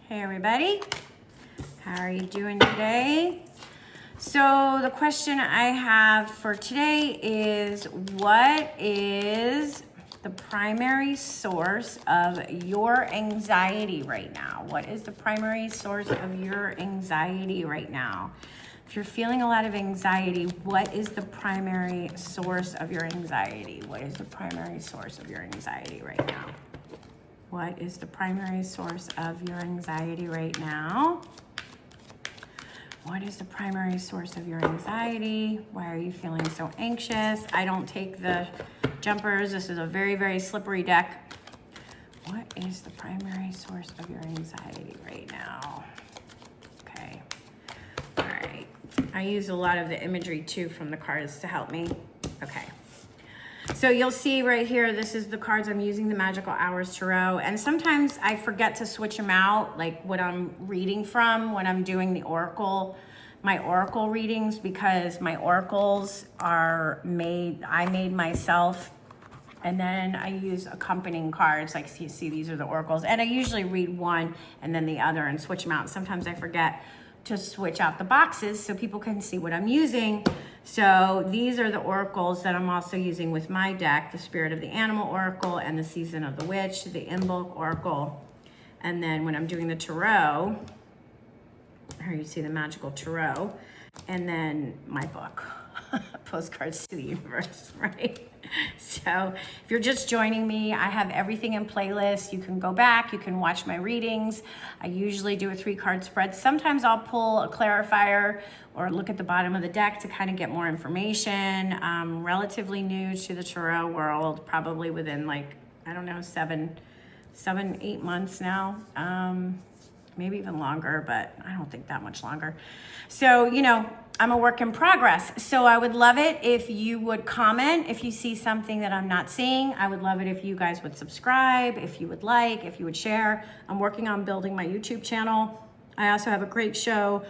Hey everybody, how are you doing today? So the question I have for today is, what is the primary source of your anxiety right now? What is the primary source of your anxiety right now? If you're feeling a lot of anxiety, what is the primary source of your anxiety? What is the primary source of your anxiety right now? What is the primary source of your anxiety right now? What is the primary source of your anxiety? Why are you feeling so anxious? I don't take the jumpers. This is a very, very slippery deck. What is the primary source of your anxiety right now? Okay. All right. I use a lot of the imagery too from the cards to help me. Okay. So you'll see right here, this is the cards I'm using, the Magical Hours Tarot. And sometimes I forget to switch them out, like what I'm reading from when I'm doing the oracle, my oracle readings, because my oracles are I made myself. And then I use accompanying cards, like you see, these are the oracles. And I usually read one and then the other and switch them out. Sometimes I forget to switch out the boxes so people can see what I'm using. So these are the oracles that I'm also using with my deck, the Spirit of the Animal Oracle and the Season of the Witch, the Imbolc Oracle. And then when I'm doing the Tarot, here you see the Magical Tarot, and then my book, Postcards to the Universe, right? So if you're just joining me, I have everything in playlist. You can go back, you can watch my readings. I usually do a 3-card spread. Sometimes I'll pull a clarifier or look at the bottom of the deck to kind of get more information. I'm relatively new to the tarot world, probably within like, I don't know, 8 months now. Maybe even longer, but I don't think that much longer. So, you know, I'm a work in progress. So I would love it if you would comment if you see something that I'm not seeing. I would love it if you guys would subscribe, if you would like, if you would share. I'm working on building my YouTube channel. I also have a great show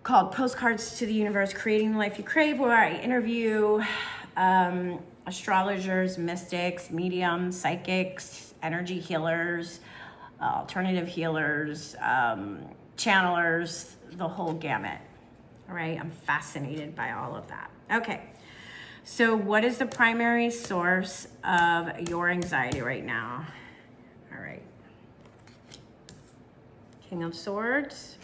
called Postcards to the Universe, Creating the Life You Crave, where I interview astrologers, mystics, mediums, psychics, energy healers, alternative healers, channelers, the whole gamut. All right, I'm fascinated by all of that. Okay, so what is the primary source of your anxiety right now? All right, King of Swords.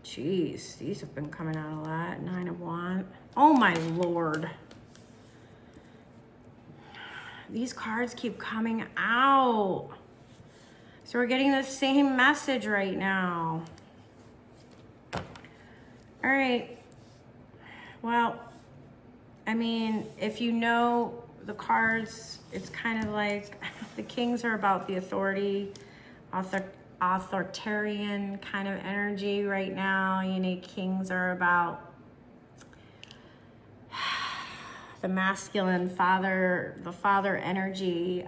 Jeez, these have been coming out a lot. 9 of Wands. Oh my Lord. These cards keep coming out. So we're getting the same message right now. All right. Well, I mean, if you know the cards, it's kind of like the kings are about the authority, authoritarian kind of energy right now. You know, kings are about the masculine father, the father energy.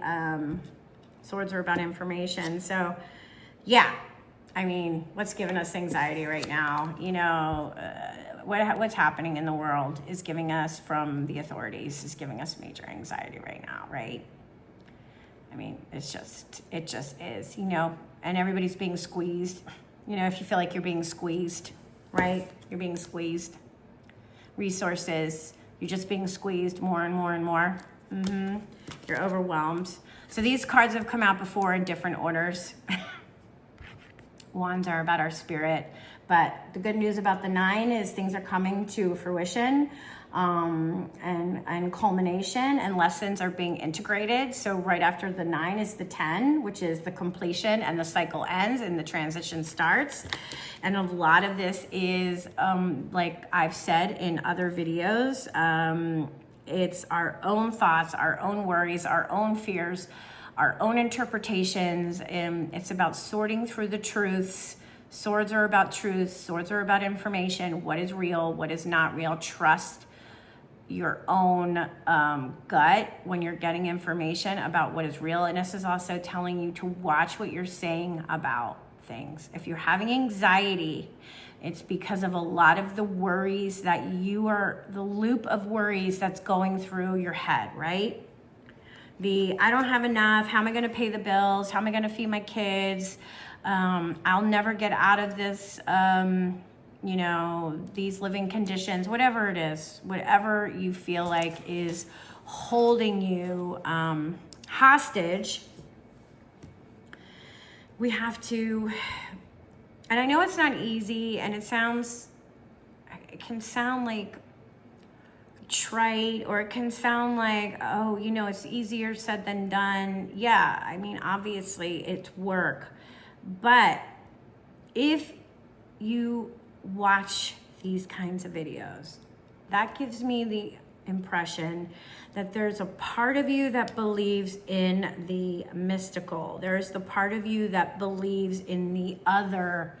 Swords are about information. So yeah, I mean, what's giving us anxiety right now? You know, what's happening in the world is giving us, from the authorities, is giving us major anxiety right now, right? I mean, it just is, you know, and everybody's being squeezed. You know, if you feel like you're being squeezed, right? You're being squeezed. Resources, you're just being squeezed more and more and more. You're overwhelmed. So these cards have come out before in different orders. Wands are about our spirit, but the good news about the 9 is things are coming to fruition and culmination, and lessons are being integrated. So right after the 9 is the 10, which is the completion, and the cycle ends and the transition starts. And a lot of this is, like I've said in other videos, it's our own thoughts, our own worries, our own fears, our own interpretations. It's about sorting through the truths. Swords are about truths. Swords are about information. What is real? What is not real? Trust your own gut when you're getting information about what is real. And this is also telling you to watch what you're saying about things. If you're having anxiety, it's because of a lot of the worries that the loop of worries that's going through your head, right? I don't have enough, how am I gonna pay the bills? How am I gonna feed my kids? I'll never get out of this, you know, these living conditions, whatever it is, whatever you feel like is holding you hostage. We have to, and I know it's not easy, and it can sound like trite, or it can sound like, oh, you know, it's easier said than done. Yeah, I mean, obviously it's work, but if you watch these kinds of videos, that gives me the impression that there's a part of you that believes in the mystical. There's the part of you that believes in the other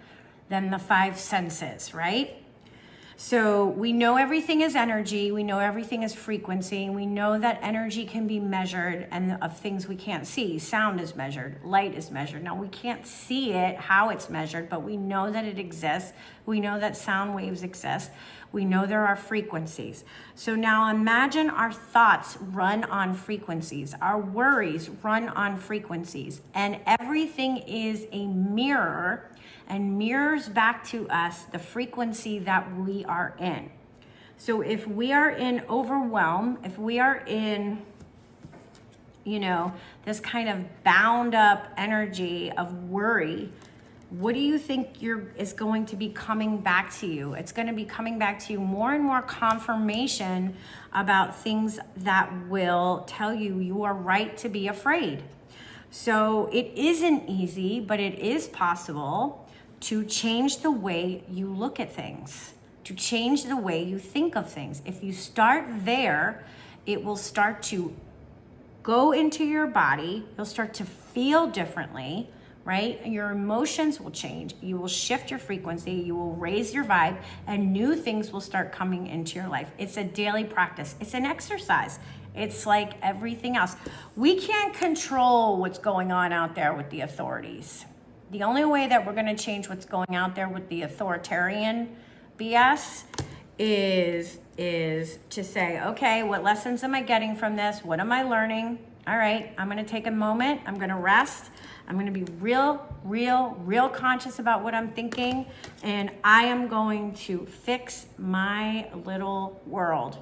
than the five senses, right? So we know everything is energy, we know everything is frequency, we know that energy can be measured, and of things we can't see. Sound is measured, light is measured. Now we can't see it, how it's measured, but we know that it exists. We know that sound waves exist. We know there are frequencies. So now imagine our thoughts run on frequencies, our worries run on frequencies, and everything is a mirror and mirrors back to us the frequency that we are in. So if we are in overwhelm, if we are in, you know, this kind of bound up energy of worry, what do you think is going to be coming back to you? It's going to be coming back to you more and more confirmation about things that will tell you you are right to be afraid. So it isn't easy, but it is possible to change the way you look at things, to change the way you think of things. If you start there, it will start to go into your body. You'll start to feel differently, right? Your emotions will change. You will shift your frequency. You will raise your vibe, and new things will start coming into your life. It's a daily practice. It's an exercise. It's like everything else. We can't control what's going on out there with the authorities. The only way that we're going to change what's going out there with the authoritarian BS is to say, okay, what lessons am I getting from this? What am I learning? All right, I'm going to take a moment. I'm going to rest. I'm going to be real conscious about what I'm thinking. And I am going to fix my little world.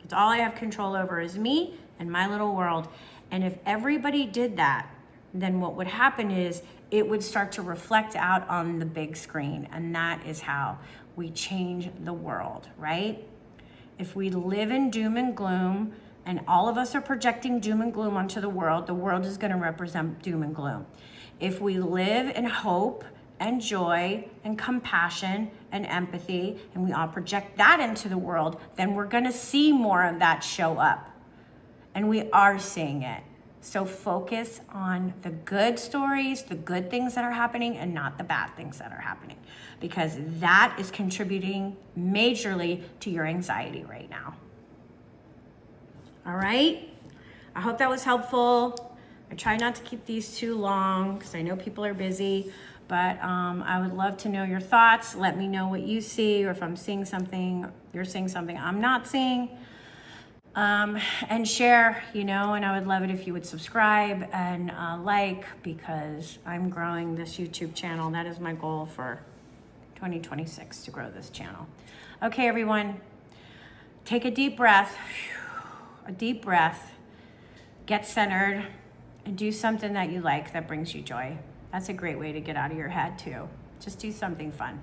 It's all I have control over is me and my little world. And if everybody did that, then what would happen is it would start to reflect out on the big screen. And that is how we change the world, right? If we live in doom and gloom, and all of us are projecting doom and gloom onto the world is going to represent doom and gloom. If we live in hope and joy and compassion and empathy, and we all project that into the world, then we're going to see more of that show up. And we are seeing it. So focus on the good stories, the good things that are happening, and not the bad things that are happening, because that is contributing majorly to your anxiety right now. All right? I hope that was helpful. I try not to keep these too long because I know people are busy, but I would love to know your thoughts. Let me know what you see, or if I'm seeing something, you're seeing something I'm not seeing. And share, you know, and I would love it if you would subscribe and like, because I'm growing this YouTube channel. That is my goal for 2026, to grow this channel. Okay, everyone, take a deep breath, get centered, and do something that you like that brings you joy. That's a great way to get out of your head too. Just do something fun.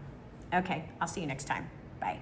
Okay, I'll see you next time. Bye.